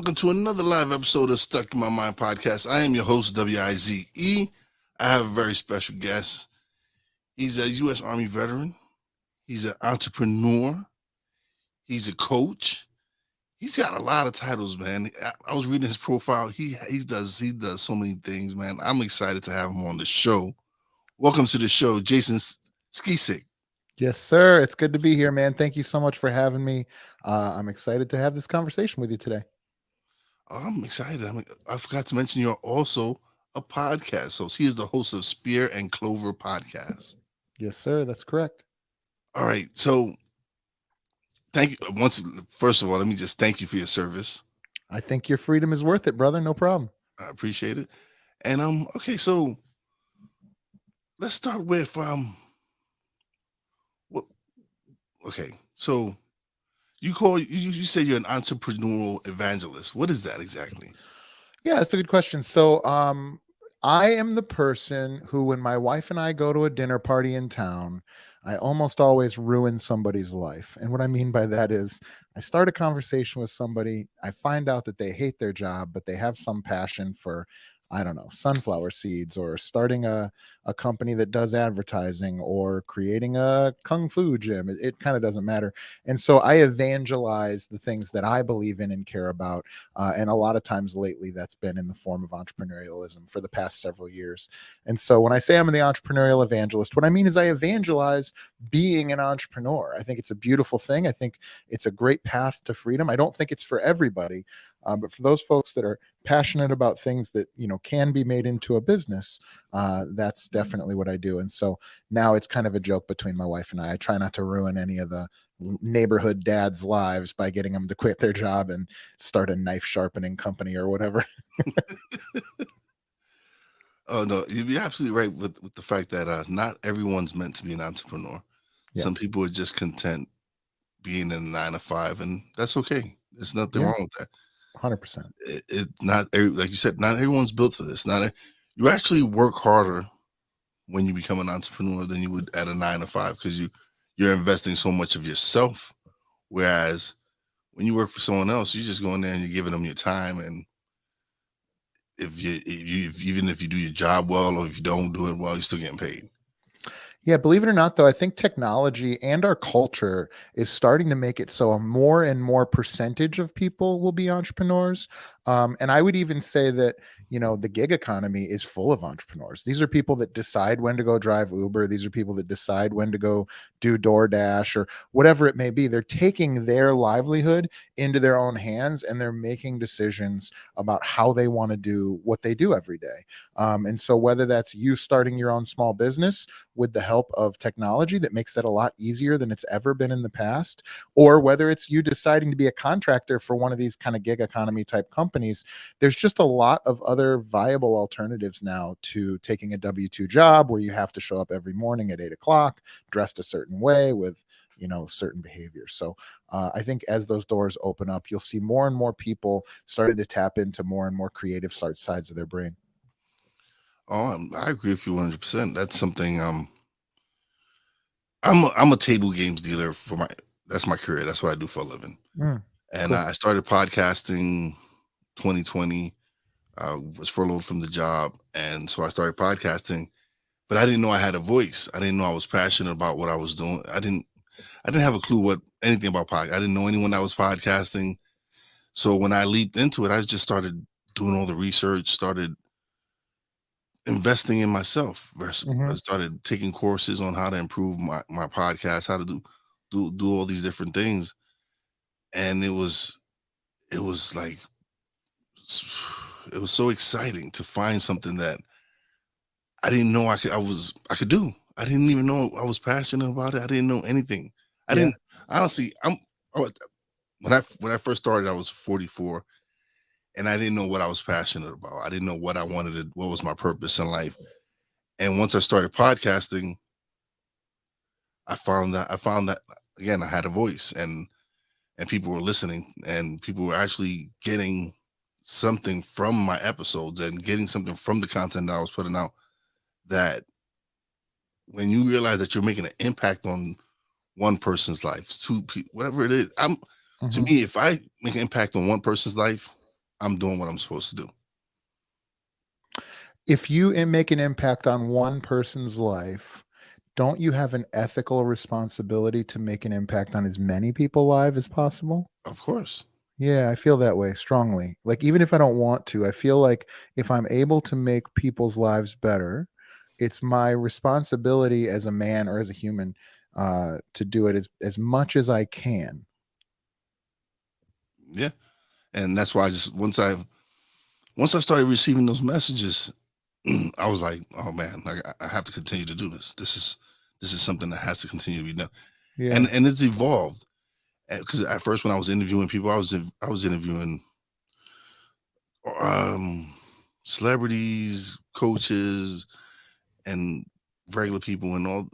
welcome to another live episode of Stuck in My Mind podcast. I am your host, W-I-Z-E. I have a very special guest. He's a U.S. Army veteran. He's an entrepreneur. He's a coach. He's got a lot of titles, man. I was reading his profile. He does so many things, man. I'm excited to have him on the show. Welcome to the show, Jason Skeesick. Yes, sir. It's good to be here, man. Thank you so much for having me. I'm excited to have this conversation with you today. I'm excited. I forgot to mention you're also a podcast host. He is the host of Spear and Clover Podcast. Yes, sir. That's correct. All right. So thank you. First of all, let me just thank you for your service. I think your freedom is worth it, brother. No problem. I appreciate it. And okay, so let's start with so you say you're an entrepreneurial evangelist. What is that exactly? Yeah, that's a good question. So I am the person who, when my wife and I go to a dinner party in town, I almost always ruin somebody's life. And what I mean by that is I start a conversation with somebody, I find out that they hate their job, but they have some passion for, I don't know, sunflower seeds, or starting a company that does advertising, or creating a kung fu gym. It kind of doesn't matter. And so I evangelize the things that I believe in and care about. And a lot of times lately, that's been in the form of entrepreneurialism for the past several years. And so when I say I'm the entrepreneurial evangelist, what I mean is I evangelize being an entrepreneur. I think it's a beautiful thing. I think it's a great path to freedom. I don't think it's for everybody. But for those folks that are passionate about things that, can be made into a business, that's definitely what I do. And so now it's kind of a joke between my wife and I try not to ruin any of the neighborhood dads' lives by getting them to quit their job and start a knife sharpening company or whatever. Oh, no, you'd be absolutely right with the fact that not everyone's meant to be an entrepreneur. Yeah. Some people are just content being in a 9-to-5, and that's okay. There's nothing wrong with that. 100%. Like you said, not everyone's built for this. You actually work harder when you become an entrepreneur than you would at a 9-to-5, because you're investing so much of yourself. Whereas when you work for someone else, you just go in there and you're giving them your time. And even if you do your job well, or if you don't do it well, you're still getting paid. Yeah, believe it or not, though, I think technology and our culture is starting to make it so a more and more percentage of people will be entrepreneurs. And I would even say that, the gig economy is full of entrepreneurs. These are people that decide when to go drive Uber. These are people that decide when to go do DoorDash or whatever it may be. They're taking their livelihood into their own hands, and they're making decisions about how they want to do what they do every day. And so whether that's you starting your own small business with the help of technology that makes that a lot easier than it's ever been in the past, or whether it's you deciding to be a contractor for one of these kind of gig economy type companies, there's just a lot of other viable alternatives now to taking a W-2 job where you have to show up every morning at 8:00, dressed a certain way with certain behaviors. So I think as those doors open up, you'll see more and more people starting to tap into more and more creative sides of their brain. Oh, I agree with you 100%. That's something. I'm a table games dealer that's my career. That's what I do for a living. And cool. I started podcasting 2020. I was furloughed from the job, and so I started podcasting. But I didn't know I had a voice. I didn't know I was passionate about what I was doing. I didn't have a clue anything about podcast. I didn't know anyone that was podcasting. So when I leaped into it, I just started doing all the research, started investing in myself. I started taking courses on how to improve my podcast, how to do all these different things. And it was so exciting to find something that I didn't know I could do. I didn't even know I was passionate about it. I didn't know anything. Didn't honestly. When I first started, I was 44. And I didn't know what I was passionate about. I didn't know what I wanted what was my purpose in life. And once I started podcasting, I found that again, I had a voice, and people were listening, and people were actually getting something from my episodes and getting something from the content that I was putting out. That when you realize that you're making an impact on one person's life, two people, whatever it is, to me, if I make an impact on one person's life, I'm doing what I'm supposed to do. If you make an impact on one person's life, don't you have an ethical responsibility to make an impact on as many people's lives as possible? Of course. Yeah, I feel that way strongly. Like, even if I don't want to, I feel like if I'm able to make people's lives better, it's my responsibility as a man or as a human to do it as much as I can. Yeah. And that's why I just once I started receiving those messages, I was like, oh man, like I have to continue to do this. This is something that has to continue to be done. Yeah. And it's evolved. Because at first when I was interviewing people, I was interviewing um celebrities, coaches, and regular people and all.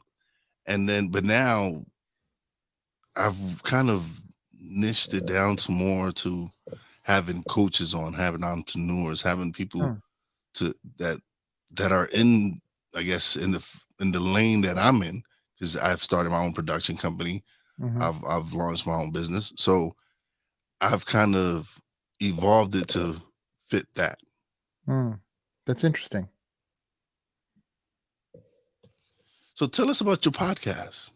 And then but now I've kind of niched it down to more to having coaches on, having entrepreneurs, having people Hmm. to that are in, I guess, in the lane that I'm in, because I've started my own production company. Mhm. I've launched my own business, so I've kind of evolved it to fit that. Mm. That's interesting. So tell us about your podcast.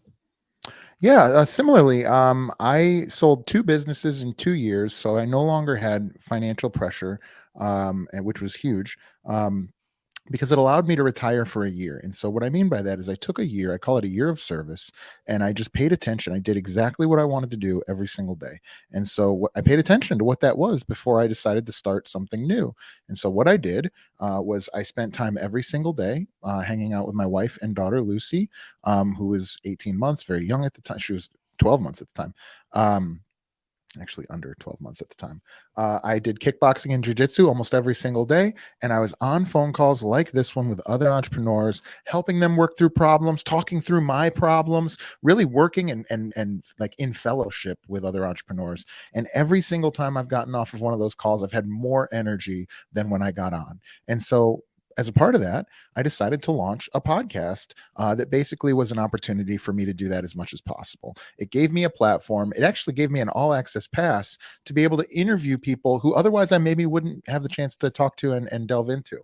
Yeah, similarly, I sold 2 businesses in 2 years, so I no longer had financial pressure, and which was huge. Because it allowed me to retire for a year. And so what I mean by that is I took a year, I call it a year of service, and I just paid attention. I did exactly what I wanted to do every single day. And so I paid attention to what that was before I decided to start something new. And so what I did was I spent time every single day hanging out with my wife and daughter, Lucy, who was 18 months, very young at the time. She was 12 months at the time. Actually under 12 months at the time. I did kickboxing and jujitsu almost every single day. And I was on phone calls like this one with other entrepreneurs, helping them work through problems, talking through my problems, really working and like in fellowship with other entrepreneurs. And every single time I've gotten off of one of those calls, I've had more energy than when I got on. And so as a part of that, I decided to launch a podcast that basically was an opportunity for me to do that as much as possible. It gave me a platform. It actually gave me an all access pass to be able to interview people who otherwise I maybe wouldn't have the chance to talk to and delve into.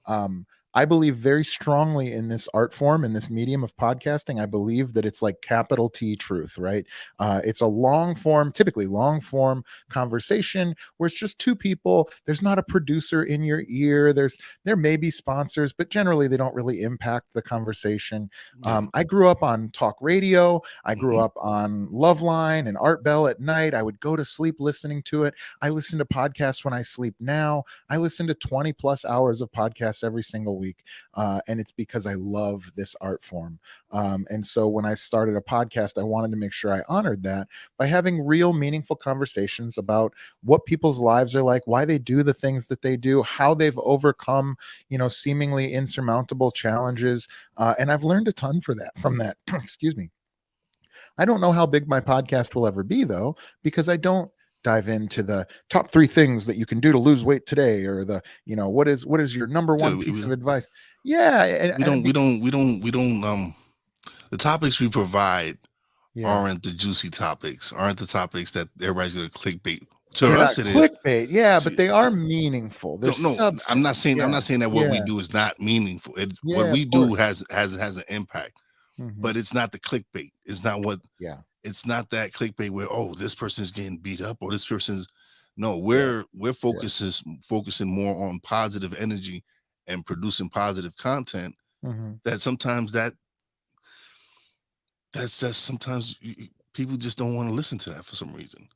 Um, I believe very strongly in this art form, in this medium of podcasting. I believe that it's like capital T truth, right? It's a long form, typically long form conversation where it's just 2 people. There's not a producer in your ear. There may be sponsors, but generally they don't really impact the conversation. Yeah. I grew up on talk radio. I grew Mhm. up on Loveline and Art Bell at night. I would go to sleep listening to it. I listen to podcasts when I sleep now. I listen to 20 plus hours of podcasts every single week. And it's because I love this art form. And so when I started a podcast, I wanted to make sure I honored that by having real, meaningful conversations about what people's lives are like, why they do the things that they do, how they've overcome, seemingly insurmountable challenges. And I've learned a ton from that. Excuse me. I don't know how big my podcast will ever be though, because I don't dive into the top 3 things that you can do to lose weight today, or the, what is your number Yeah, one piece of advice. Yeah. we don't the topics we provide Yeah. aren't the juicy topics, aren't the topics that everybody's gonna clickbait. To They're not us it is. clickbait. Yeah, but they are To, meaningful. no, There's no, substance. I'm Yeah. not saying that what we Yeah. do is not meaningful. What Yeah, of we do course. has an impact, Hmm. but it's not the clickbait. Yeah. It's not that clickbait where, oh, this person's getting beat up or this person's. No, Yeah. we're Yeah. focusing more on positive energy and producing positive content. Hmm. That sometimes that's just sometimes people just don't want to listen to that for some reason.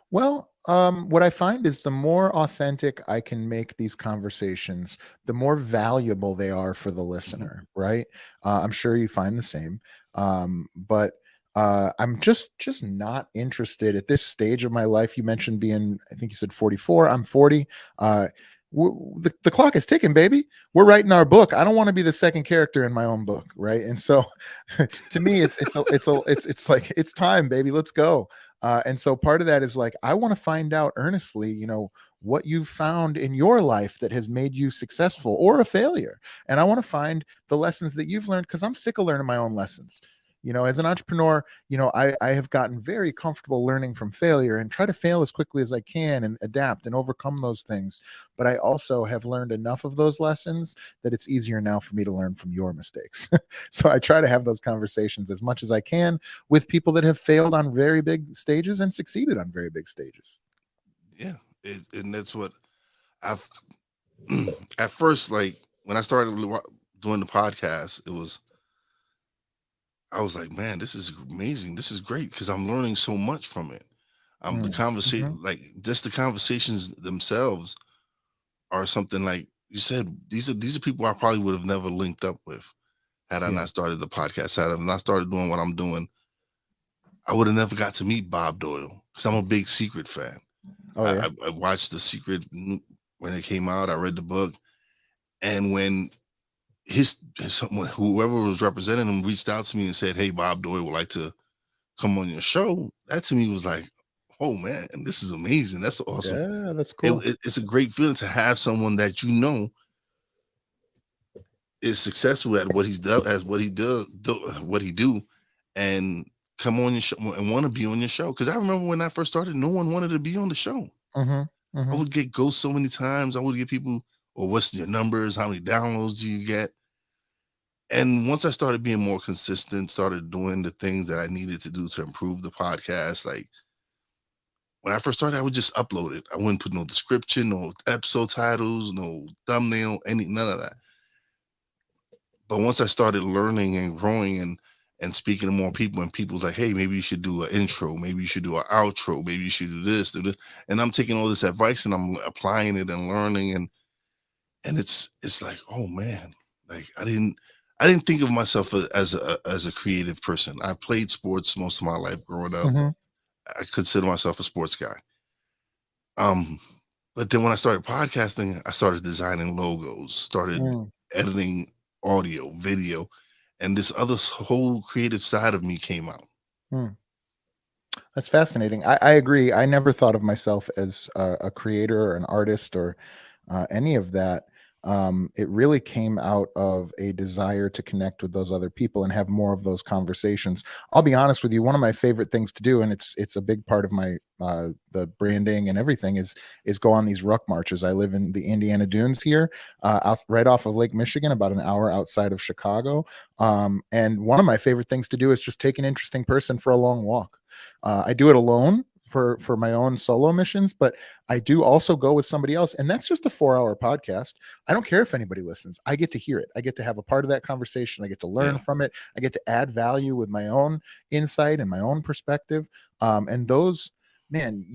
Well, what I find is the more authentic I can make these conversations, the more valuable they are for the Mhm. listener, right? I'm sure you find the same. But I'm just not interested at this stage of my life. You mentioned being, I think you said 44. I'm 40. Uh, the clock is ticking, baby. We're writing our book. I don't want to be the second character in my own book, right? And so, to me, it's like it's time, baby. Let's go. And so part of that is like, I want to find out earnestly, what you've found in your life that has made you successful or a failure. And I want to find the lessons that you've learned, because I'm sick of learning my own lessons. As an entrepreneur, I have gotten very comfortable learning from failure and try to fail as quickly as I can and adapt and overcome those things. But I also have learned enough of those lessons that it's easier now for me to learn from your mistakes. So I try to have those conversations as much as I can with people that have failed on very big stages and succeeded on very big stages. Yeah, and that's what I've at first, like when I started doing the podcast, I was like, man, this is amazing. This is great because I'm learning so much from it. The Mhm. conversation, like just the conversations themselves, are something like you said. These are people I probably would have never linked up with had I Yeah. not started the podcast. Had I not started doing what I'm doing, I would have never got to meet Bob Doyle because I'm a big Secret fan. Oh yeah. I watched The Secret when it came out. I read the book, and when whoever was representing him reached out to me and said, "Hey, Bob Doyle would like to come on your show," that to me was like, "Oh man, this is amazing. That's awesome." Yeah, that's cool. It's a great feeling to have someone that is successful at what he's done, as what he what he do, and come on your show and want to be on your show. Because I remember when I first started, no one wanted to be on the show. Mhm. I Mhm. would get ghosts so many times. I would get people, or what's your numbers? How many downloads do you get? And once I started being more consistent, started doing the things that I needed to do to improve the podcast, like when I first started, I would just upload it. I wouldn't put no description, no episode titles, no thumbnail, none of that. But once I started learning and growing and speaking to more people, and people's like, hey, maybe you should do an intro, maybe you should do an outro, maybe you should do this. And I'm taking all this advice and I'm applying it and learning, and it's like, oh man, like I didn't think of myself as a creative person. I played sports most of my life growing up. Mhm. I consider myself a sports guy. Um, but then when I started podcasting, I started designing logos, started Mm. editing audio, video, and this other whole creative side of me came out. Mm. That's fascinating. I agree. I never thought of myself as a creator or an artist or any of that. It really came out of a desire to connect with those other people and have more of those conversations. I'll be honest with you. One of my favorite things to do, and it's a big part of my the branding and everything, is go on these ruck marches. I live in the Indiana Dunes here, right off of Lake Michigan, about an hour outside of Chicago. And one of my favorite things to do is just take an interesting person for a long walk. I do it alone for my own solo missions, but I do also go with somebody else, and that's just a 4-hour podcast. I don't care if anybody listens. I get to hear it. I get to have a part of that conversation. I get to learn Yeah. from it. I get to add value with my own insight and my own perspective. And those, man,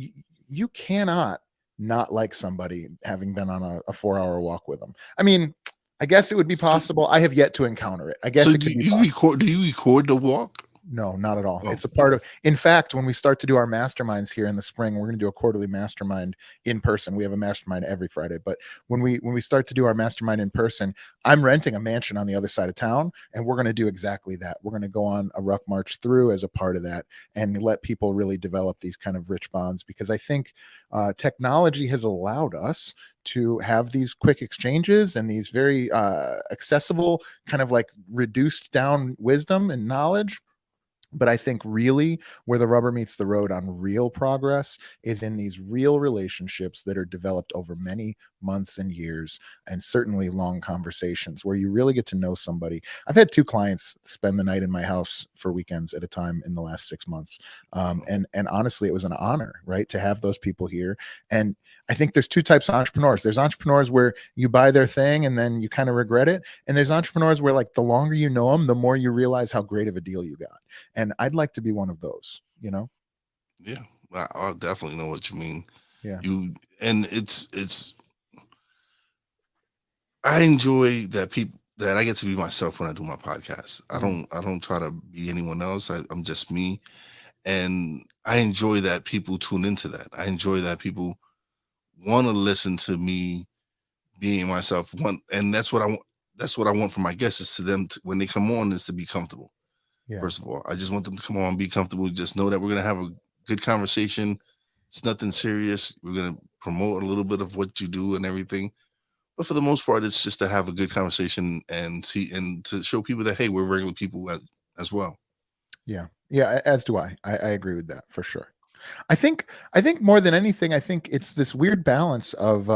you cannot not like somebody having been on a 4-hour walk with them. I mean, I guess it would be So possible. I have yet to encounter it. I so guess it do could be you possible. record? Do you record the walk? No, not at all. Oh, It's a part of, in fact, when we start to do our masterminds here in the spring, we're going to do a quarterly mastermind in person. We have a mastermind every Friday, but when we start to do our mastermind in person, I'm renting a mansion on the other side of town, and we're going to do exactly that. We're going to go on a ruck march through as a part of that and let people really develop these kind of rich bonds, because I think technology has allowed us to have these quick exchanges and these very accessible, kind of like reduced down wisdom and knowledge. But I think really where the rubber meets the road on real progress is in these real relationships that are developed over many months and years, and certainly long conversations where you really get to know somebody. I've had 2 clients spend the night in my house for weekends at a time in the last 6 months. And honestly, it was an honor, right, to have those people here. And I think there's 2 types of entrepreneurs. There's entrepreneurs where you buy their thing and then you kind of regret it. And there's entrepreneurs where, like, the longer you know them, the more you realize how great of a deal you got. And I'd like to be one of those. yeah. I definitely know what you mean. Yeah. You and it's. I enjoy that I get to be myself when I do my podcast. Mm. I don't try to be anyone else. I'm just me, and I enjoy that people tune into that. I enjoy that people want to listen to me being myself. And that's what I want. That's what I want from my guests, is to them when they come on, is to be comfortable. Yeah. First of all, I just want them to come on, be comfortable. Just know that we're gonna have a good conversation. It's nothing serious. We're gonna promote a little bit of what you do and everything, but for the most part, it's just to have a good conversation and to show people that, hey, we're regular people as well. Yeah, as do I agree with that for sure. I think more than anything, I think it's this weird balance of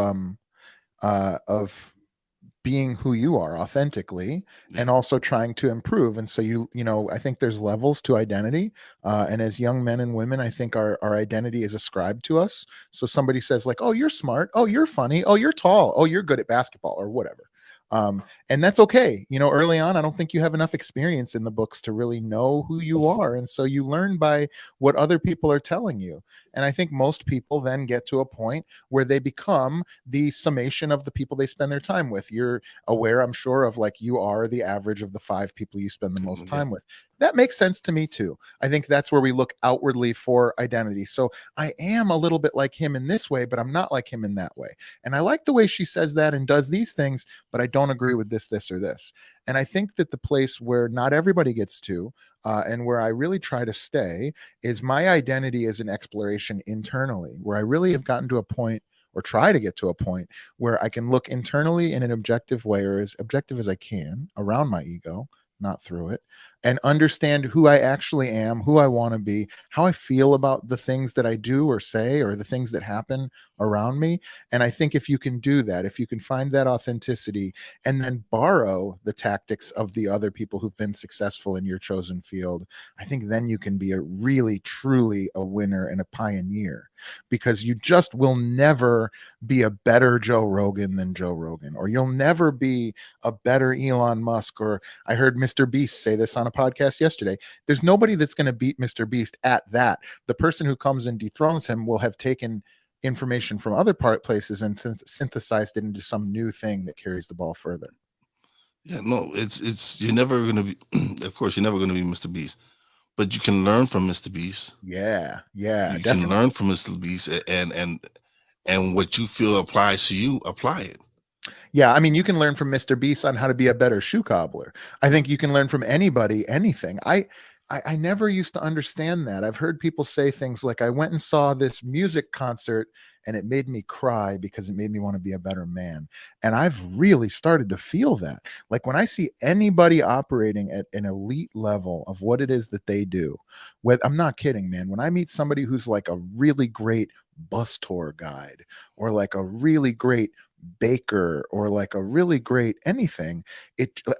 being who you are authentically Yeah. and also trying to improve. And so I think there's levels to identity, and as young men and women, I think our identity is ascribed to us. So somebody says like, oh, you're smart, oh, you're funny, oh, you're tall, oh, you're good at basketball or whatever. And that's okay. Early on, I don't think you have enough experience in the books to really know who you are. And so you learn by what other people are telling you. And I think most people then get to a point where they become the summation of the people they spend their time with. You're aware, I'm sure, of like you are the average of the 5 people you spend the most Yeah. time with. That makes sense to me too. I think that's where we look outwardly for identity. So I am a little bit like him in this way, but I'm not like him in that way. And I like the way she says that and does these things, but I don't agree with this, or this. And I think that the place where not everybody gets to, and where I really try to stay, is my identity as an exploration internally, where I really have gotten to a point, or try to get to a point, where I can look internally in an objective way, or as objective as I can, around my ego, not through it, and understand who I actually am, who I want to be, how I feel about the things that I do or say, or the things that happen around me. And I think if you can do that, if you can find that authenticity and then borrow the tactics of the other people who've been successful in your chosen field, I think then you can be a really, truly a winner and a pioneer, because you just will never be a better Joe Rogan than Joe Rogan, or you'll never be a better Elon Musk. Or I heard Mr. Beast say this on a podcast yesterday. There's nobody that's going to beat Mr. Beast at that. The person who comes and dethrones him will have taken information from other places and synthesized it into some new thing that carries the ball further. Yeah, no, it's you're never gonna be of course you're never gonna be Mr. Beast, but you can learn from Mr. Beast. Yeah, You can definitely. learn from Mr. Beast, and what you feel applies to you, apply it. Yeah, I mean, you can learn from Mr. Beast on how to be a better shoe cobbler. I think you can learn from anybody anything. I never used to understand that. I've heard people say things like, I went and saw this music concert and it made me cry because it made me want to be a better man. And I've really started to feel that. Like when I see anybody operating at an elite level of what it is that they do, I'm not kidding, man. When I meet somebody who's like a really great bus tour guide, or like a really great baker, or like a really great anything,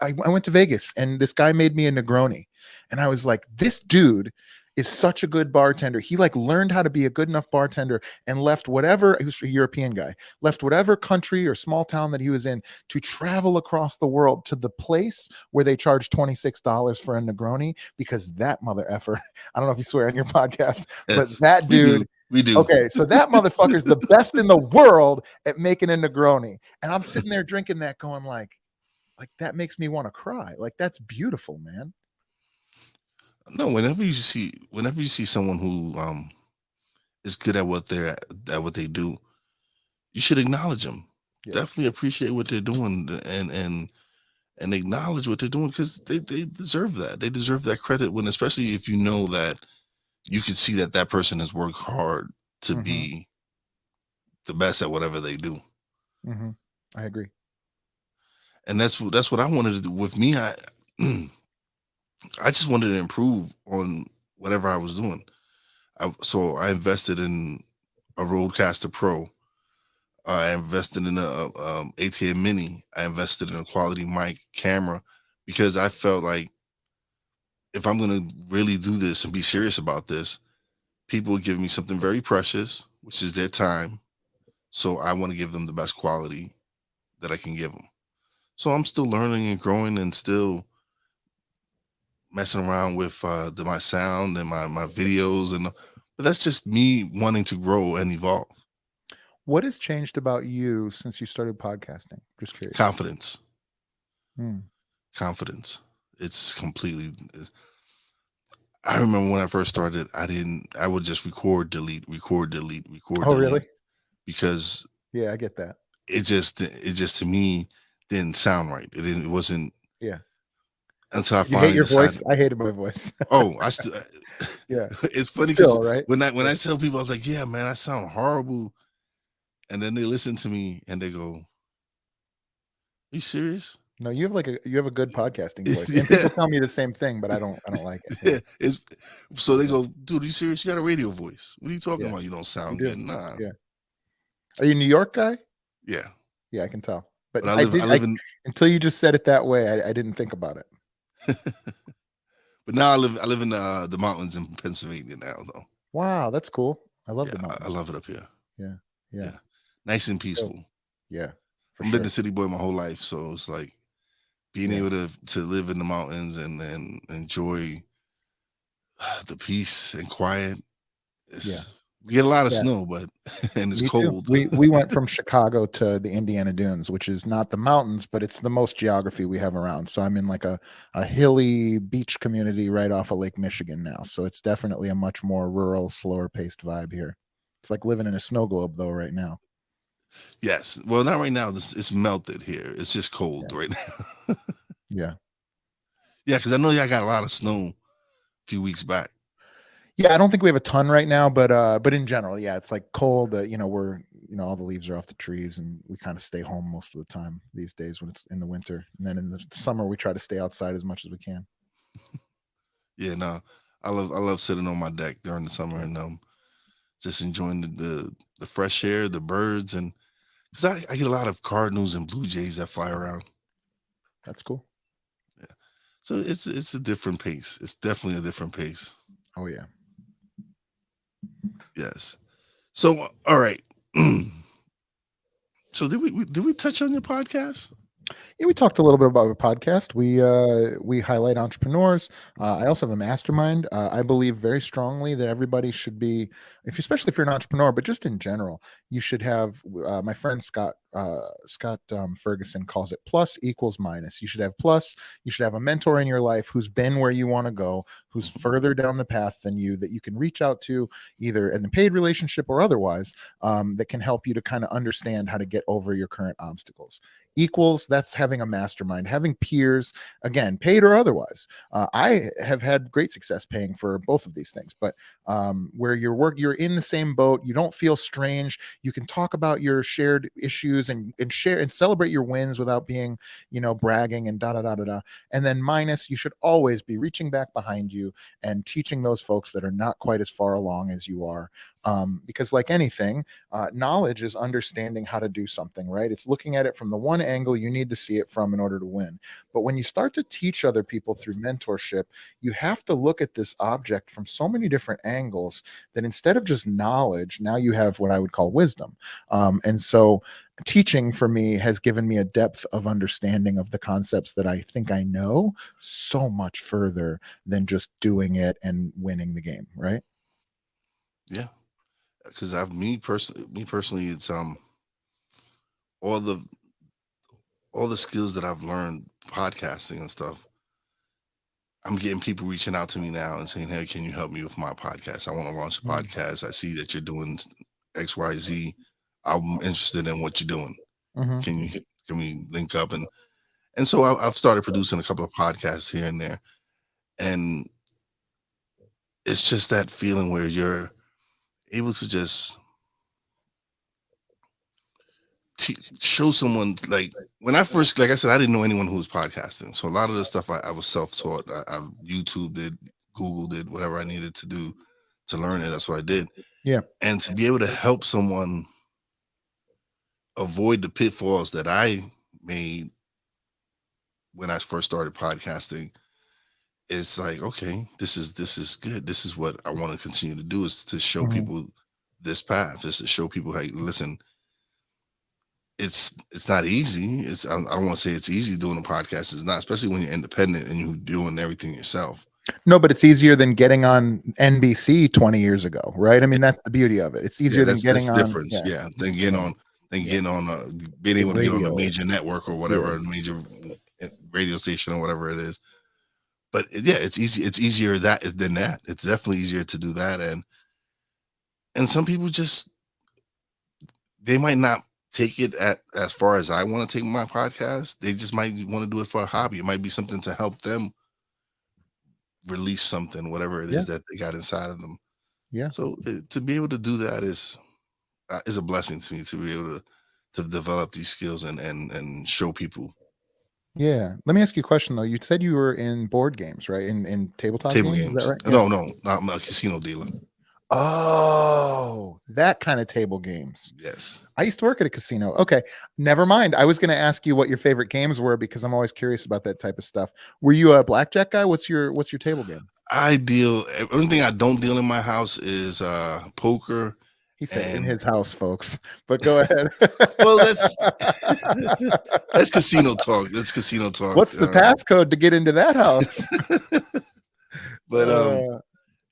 I went to Vegas and this guy made me a Negroni, and I was like, this dude is such a good bartender. He like learned how to be a good enough bartender and left whatever, he was a European guy, left whatever country or small town that he was in to travel across the world to the place where they charge $26 for a Negroni, because that mother effer, I don't know if you swear on your podcast, but that dude, we do. okay, so that motherfucker's the best in the world at making a Negroni. And I'm sitting there drinking that going like that makes me want to cry. Like, that's beautiful, man. No, whenever you see someone who is good at what they do, you should acknowledge them. Yeah. Definitely appreciate what they're doing, and acknowledge what they're doing, because they deserve that. They deserve that credit, when especially if you know that you can see that person has worked hard to be the best at whatever they do. I agree. And that's what I wanted to do with me. I just wanted to improve on whatever I was doing. So I invested in a Rodecaster Pro. I invested in a ATM Mini. I invested in a quality mic camera, because I felt like if I'm going to really do this and be serious about this, people give me something very precious, which is their time. So I want to give them the best quality that I can give them. So I'm still learning and growing, and still messing around with my sound and my videos, but that's just me wanting to grow and evolve. What has changed about you since you started podcasting? Just curious. Confidence. Confidence. It's completely. I remember when I first started, I would just record, delete, record, delete, record. Oh, delete, really? Because yeah, I get that. It just to me didn't sound right. It wasn't. Yeah. Until I You finally hate your decided, voice. I hated my voice. Oh, I still. Yeah. It's funny because right? when I tell people, I was like, yeah, man, I sound horrible. And then they listen to me and they go, are you serious? No, you have a good podcasting voice, and Yeah, people tell me the same thing, but I don't like it. yeah. Yeah, It's so they yeah, go, dude, are you serious? You got a radio voice. What are you talking yeah. about? You don't You sound do. good. Nah. Yeah. Are you a New York guy? Yeah. Yeah, I can tell. But But I I live did I I live in until you just said it that way, I didn't think about it. but now I live in the mountains in Pennsylvania now though. Wow, that's cool. I love Yeah, the I mountains. love it up here. Yeah, yeah. Yeah. Nice and So, peaceful. yeah, for I've been sure. a city boy my whole life, so it's like being Yeah, able to live in the mountains and enjoy the peace and quiet. yeah, We get a lot of yeah. snow, but and it's Me too. cold. We went from Chicago to the Indiana Dunes, which is not the mountains, but it's the most geography we have around. So I'm in like a hilly beach community right off of Lake Michigan now. So it's definitely a much more rural, slower paced vibe here. It's like living in a snow globe though right now. Yes. Well, not right now. It's melted here. It's just Yeah. cold right now. Yeah. Yeah, because I know y'all got a lot of snow a few weeks back. Yeah, I don't think we have a ton right now, but in general, yeah, it's like cold. We're all the leaves are off the trees, and we kind of stay home most of the time these days when it's in the winter, and then in the summer we try to stay outside as much as we can. Yeah, no, I love sitting on my deck during the summer Yeah, and just enjoying the fresh air, the birds, and because I get a lot of cardinals and blue jays that fly around. that's cool. Yeah, so it's a different pace. It's definitely a different pace. Oh yeah. Yes. So all right. So did we touch on your podcast? Yeah, we talked a little bit about our podcast. We highlight entrepreneurs. I also have a mastermind. I believe very strongly that everybody should be, especially if you're an entrepreneur, but just in general, you should have. My friend Scott Ferguson calls it plus equals minus. You should have plus. You should have a mentor in your life who's been where you want to go, who's further down the path than you, that you can reach out to either in a paid relationship or otherwise, that can help you to kind of understand how to get over your current obstacles. Equals, that's having a mastermind, having peers, again, paid or otherwise. I have had great success paying for both of these things, but where you're in the same boat, you don't feel strange, you can talk about your shared issues and share and celebrate your wins without being bragging and da da da da da. And then minus, you should always be reaching back behind you and teaching those folks that are not quite as far along as you are, because like anything, knowledge is understanding how to do something, right? It's looking at it from the one angle you need to see it from in order to win. But when you start to teach other people through mentorship, you have to look at this object from so many different angles that instead of just knowledge, now you have what I would call wisdom. And so teaching for me has given me a depth of understanding of the concepts that I think I know so much further than just doing it and winning the game, right? Yeah, because I've me personally, it's all the all the skills that I've learned podcasting and stuff. I'm getting people reaching out to me now and saying, "Hey, can you help me with my podcast? I want to launch a Mm. podcast. I see that you're doing X, Y, Z. I'm interested in what you're doing. Mhm. Can we link up?" And so I've started producing a couple of podcasts here and there, and it's just that feeling where you're able to just show someone, like when I first, like I said, I didn't know anyone who was podcasting, so a lot of the stuff I was self-taught. I YouTube did, Google did, whatever I needed to do to learn it. That's what I did, Yeah. and to be able to help someone avoid the pitfalls that I made when I first started podcasting, it's like, okay, this is good. This is what I want to continue to do, is to show Mhm. people this path, is to show people, hey, listen, it's not easy. I don't want to say it's easy doing a podcast. It's not, especially when you're independent and you're doing everything yourself. No, but it's easier than getting on NBC 20 years ago, right? I mean, that's the beauty of it. It's Yeah, easier than that's getting on, difference. yeah, Yeah, yeah, then yeah, getting on being the able to get on a radio. major network or Yeah, whatever, a major radio station or whatever it is. But yeah, it's easy. It's easier than that. It's definitely easier to do that. And some people just, they might not take it at as far as I want to take my podcast. They just might want to do it for a hobby. It might be something to help them release something, whatever it yeah, is that they got inside of them. yeah. So to be able to do that is a blessing to me, to be able to develop these skills and show people. Yeah. Let me ask you a question though. You said you were in board games, right? In tabletop Table games, is that games. right? Yeah. No, I'm a casino dealer. Oh, that kind of table games. Yes. I used to work at a casino. Okay, never mind. I was going to ask you what your favorite games were because I'm always curious about that type of stuff. Were you a blackjack guy? What's your table game? Only thing I don't deal in my house is poker. He said in And his house, folks. But go ahead. well, that's casino talk. That's casino talk. What's the passcode to get into that house? But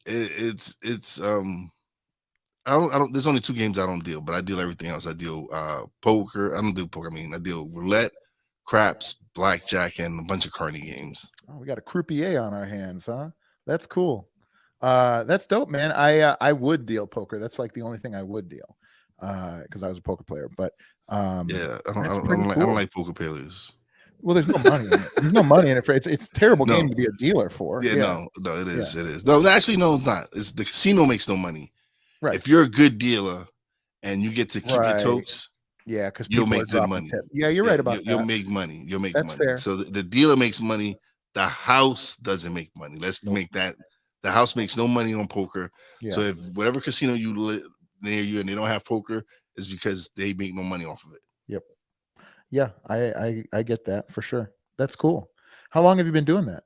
it's I don't there's only 2 games I don't deal, but I deal everything else. I deal poker. I don't do poker. I mean, I deal roulette, craps, blackjack, and a bunch of carny games. Oh, we got a croupier on our hands, huh? That's cool. That's dope, man. I would deal poker. That's like the only thing I would deal because I was a poker player. But yeah, I don't like poker players. Well, there's no money in it. There's no money in it. It's a terrible game to be a dealer for. Yeah, no, it is. Yeah. It is. No, actually, no, it's not. It's the casino makes no money. Right. If you're a good dealer and you get to keep your tokes, yeah, because you'll make good money. Yeah, you're right about that. You'll make money. You'll make That's money. fair. So the dealer makes money. The house doesn't make money. Let's make that. The house makes no money on poker. Yeah. So if whatever casino you live near you and they don't have poker, is because they make no money off of it. Yep. Yeah, I get that for sure. That's cool. How long have you been doing that?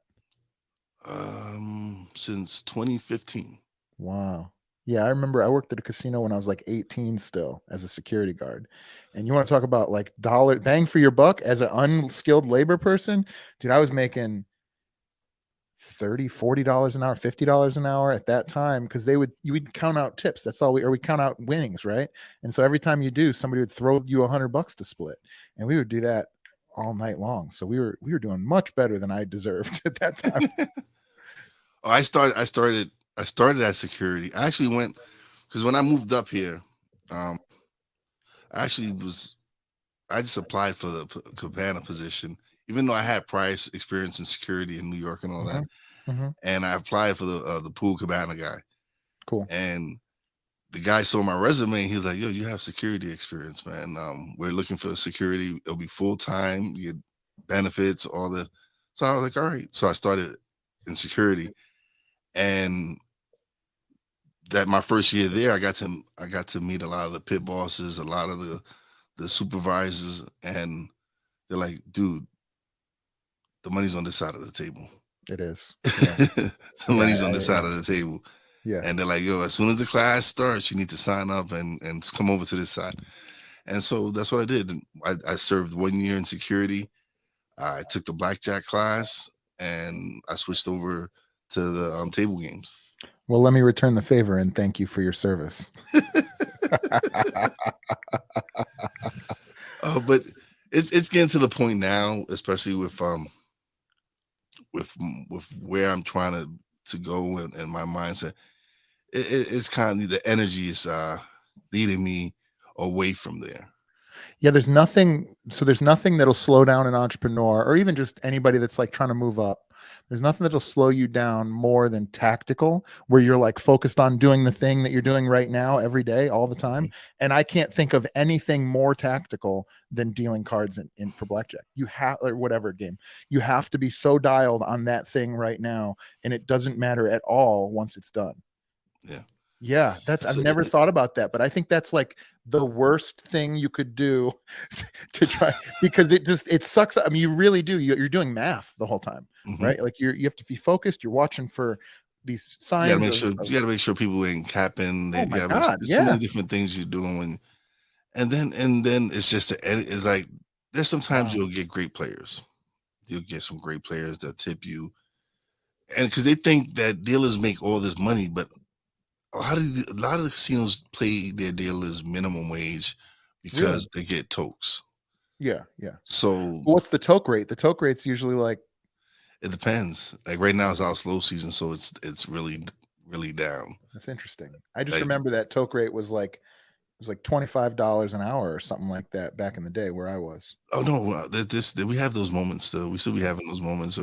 Since 2015. Wow. Yeah, I remember I worked at a casino when I was like 18 still as a security guard. And you want to talk about like dollar bang for your buck as an unskilled labor person? Dude, I was making $30, $40 an hour, $50 an hour at that time because you would count out tips. That's all we count out winnings, right? And so every time you do, somebody would throw you $100 to split. And we would do that all night long. So we were doing much better than I deserved at that time. I started at security. I actually went because when I moved up here, I just applied for the Cabana position, even though I had prior experience in security in New York and all that. Mm-hmm. And I applied for the pool cabana guy. Cool. And the guy saw my resume and he was like, yo, you have security experience, man. We're looking for security. It'll be full-time, you get benefits, all the. So I was like, all right. So I started in security. And that my first year there, I got to meet a lot of the pit bosses, a lot of the supervisors, and they're like, dude, the money's on this side of the table. It is. Yeah. The money's on this side of the table. Yeah. And they're like, yo, as soon as the class starts, you need to sign up and come over to this side. And so that's what I did. I served 1 year in security. I took the blackjack class and I switched over to the table games. Well, let me return the favor and thank you for your service. But it's getting to the point now, especially with where I'm trying to go and my mindset. It's kind of the energy is leading me away from there. Yeah, there's nothing that'll slow down an entrepreneur or even just anybody that's like trying to move up. There's nothing that'll slow you down more than tactical, where you're like focused on doing the thing that you're doing right now every day, all the time. And I can't think of anything more tactical than dealing cards in for blackjack. You have, or whatever game, you have to be so dialed on that thing right now. And it doesn't matter at all once it's done. Yeah. Yeah, I've never thought about that, but I think that's like the worst thing you could do to try, because it sucks. I mean, you really do. You're doing math the whole time, right? Like you have to be focused. You're watching for these signs. You got to make sure people ain't capping. Oh my God, there's so many different things you're doing and then it's just it's like there's sometimes you'll get great players. You'll get some great players that tip you, and because they think that dealers make all this money, but a lot of the casinos play their dealers minimum wage because they get tokes. Yeah. So what's the toke rate? The toke rate's usually like, it depends. Like right now it's our slow season, so it's really, really down. That's interesting. I just remember that toke rate was like $25 an hour or something like that back in the day where I was. Oh no, we have those moments still. We still be having those moments,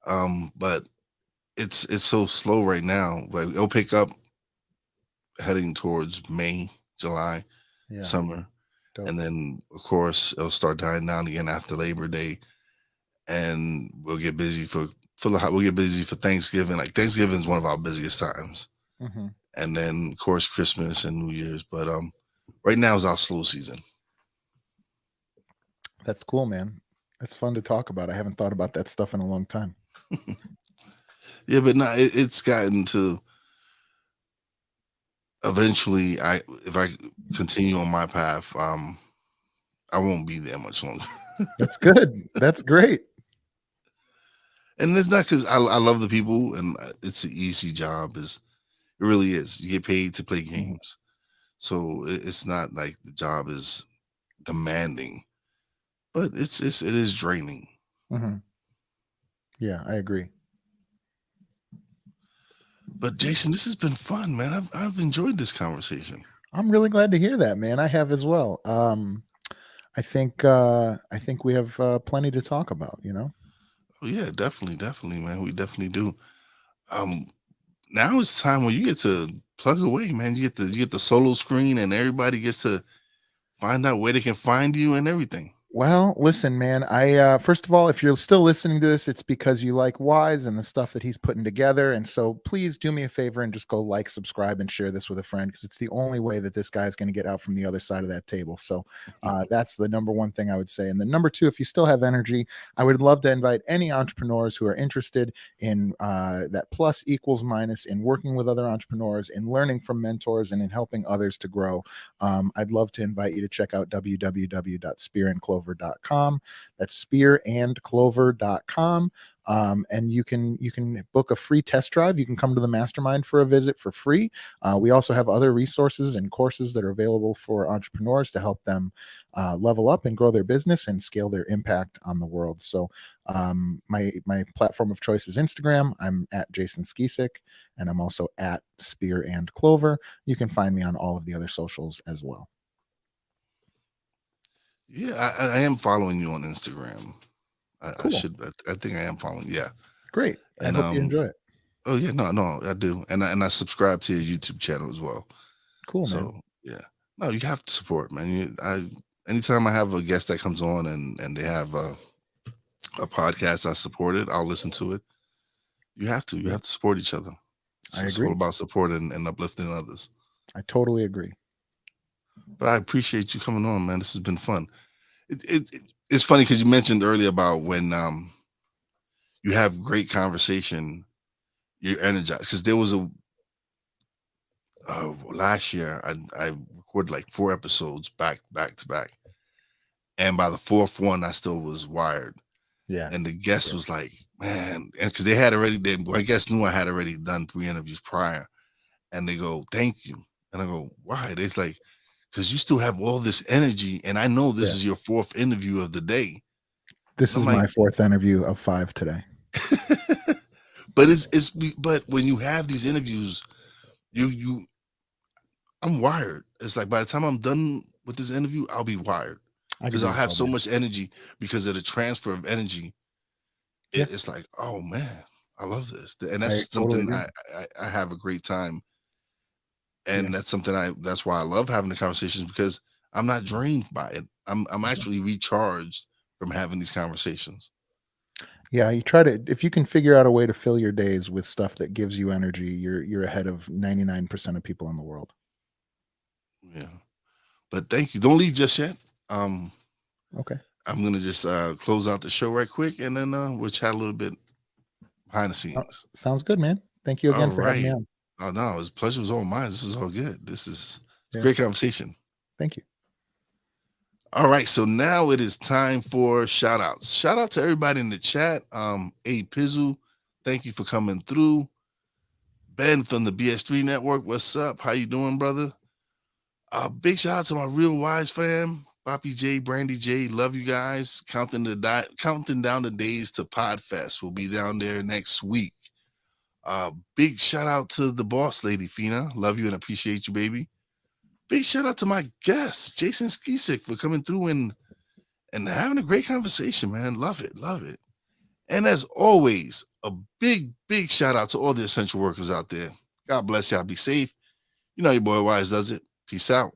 but it's so slow right now. Like it'll pick up heading towards May, July, summer. Dope. And then of course it'll start dying down again after Labor Day. and we'll get busy we'll get busy for Thanksgiving. Like Thanksgiving is one of our busiest times, and then of course Christmas and New Year's. But right now is our slow season. That's cool, man. That's fun to talk about. I haven't thought about that stuff in a long time. Yeah, but no, it's gotten to eventually. If I continue on my path, I won't be there much longer. That's good. That's great. And it's not because I love the people and it's an easy job. It really is. You get paid to play games, so it's not like the job is demanding, but it is draining. Yeah, I agree. But Jason, this has been fun, man. I've enjoyed this conversation. I'm really glad to hear that, man. I have as well. I think we have plenty to talk about, you know? Oh yeah, definitely, man. We definitely do. Now it's time when you get to plug away, man. You get the solo screen and everybody gets to find out where they can find you and everything. Well, listen, man, I first of all, if you're still listening to this, it's because you like Wise and the stuff that he's putting together. And so please do me a favor and just go like, subscribe, and share this with a friend, because it's the only way that this guy's going to get out from the other side of that table. So that's the number one thing I would say. And the number two, if you still have energy, I would love to invite any entrepreneurs who are interested in that plus equals minus, in working with other entrepreneurs, in learning from mentors, and in helping others to grow. I'd love to invite you to check out www.spearandclover.com. That's spearandclover.com. And you can book a free test drive. You can come to the mastermind for a visit for free. We also have other resources and courses that are available for entrepreneurs to help them level up and grow their business and scale their impact on the world. So my platform of choice is Instagram. I'm at Jason Skeesick, and I'm also at Spear and Clover. You can find me on all of the other socials as well. Yeah, I am following you on Instagram. Cool. I think I am following. Yeah, great. I hope you enjoy it. Oh yeah, no, I do, and I subscribe to your YouTube channel as well. Cool, so, man. Yeah, no, you have to support, man. Anytime I have a guest that comes on and they have a podcast, I support it. I'll listen to it. You have to support each other. I agree. It's all about supporting and uplifting others. I totally agree. But I appreciate you coming on, man. This has been fun. It's funny because you mentioned earlier about when you have great conversation, you're energized. Because there was last year I recorded like 4 episodes back to back, and by the 4th one I still was wired. Yeah, and the guest was like, man, and because I guess knew I had already done 3 interviews prior, and they go, thank you, and I go, why? They're like, because you still have all this energy, and I know this is your 4th interview of the day. This is my 4th interview of 5 today. But but when you have these interviews, I'm wired. It's like by the time I'm done with this interview, I'll be wired because I'll have so much energy because of the transfer of energy. It's like, oh man, I love this, and that's something totally I have a great time. And that's something that's why I love having the conversations, because I'm not drained by it. I'm actually recharged from having these conversations. Yeah, you try to, if you can figure out a way to fill your days with stuff that gives you energy, you're ahead of 99% of people in the world. Yeah. But thank you. Don't leave just yet. Okay. I'm gonna just close out the show right quick, and then we'll chat a little bit behind the scenes. Sounds good, man. Thank you again for having me on. Oh no, his pleasure was all mine. This was all good. This is a great conversation. Thank you. All right, so now it is time for shout outs. Shout out to everybody in the chat. A Pizzle, thank you for coming through. Ben from the BS3 Network, what's up? How you doing, brother? Big shout out to my Real Wise fam, Poppy J, Brandy J, love you guys. Counting down the days to Podfest. We'll be down there next week. Big shout out to the boss lady, Fina. Love you and appreciate you, baby. Big shout out to my guest, Jason Skeesick, for coming through and having a great conversation, man. Love it. And as always, a big shout out to all the essential workers out there. God bless y'all. Be safe. You know your boy Wise does it. Peace out.